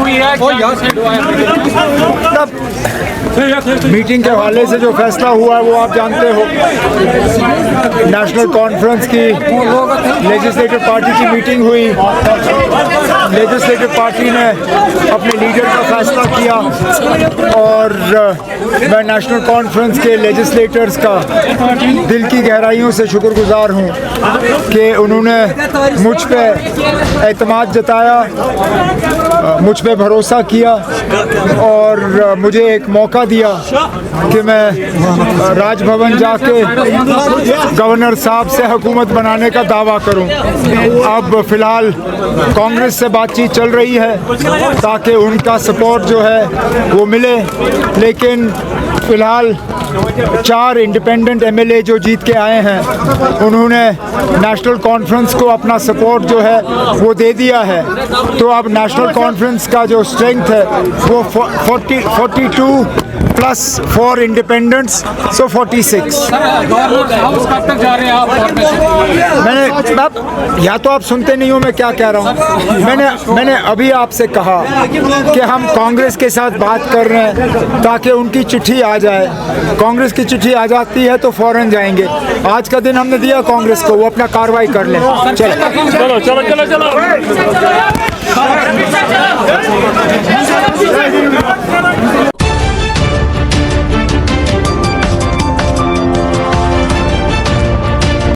हुई है। मीटिंग के हवाले से जो फैसला हुआ है वो आप जानते हो। नेशनल कॉन्फ्रेंस की लेजिस्लेटिव पार्टी की मीटिंग हुई। लेजिस्लेटिव पार्टी ने अपने लीडर का फैसला किया और मैं नेशनल कॉन्फ्रेंस के लेजिस्लेटर्स का दिल की गहराइयों से शुक्रगुजार हूँ कि उन्होंने मुझ पे एतमाद जताया, मुझ पे भरोसा किया और मुझे एक मौका दिया कि मैं राजभवन जाके गवर्नर साहब से हुकूमत बनाने का दावा करूं। अब फ़िलहाल कांग्रेस से बातचीत चल रही है ताकि उनका सपोर्ट जो है वो मिले, लेकिन फ़िलहाल 4 इंडिपेंडेंट एमएलए जो जीत के आए हैं उन्होंने नेशनल कॉन्फ्रेंस को अपना सपोर्ट जो है वो दे दिया है। तो अब नेशनल कॉन्फ्रेंस का जो स्ट्रेंथ है वो 42 प्लस 4 इंडिपेंडेंट्स, सो 46। मैंने या तो आप सुनते नहीं हो मैं क्या कह रहा हूँ। मैंने अभी आपसे कहा कि हम कांग्रेस के साथ बात कर रहे हैं ताकि उनकी चिट्ठी आ जाए। कांग्रेस की चिट्ठी आ जाती है तो फौरन जाएंगे। आज का दिन हमने दिया कांग्रेस को, वो अपना कार्रवाई कर लें। चलो।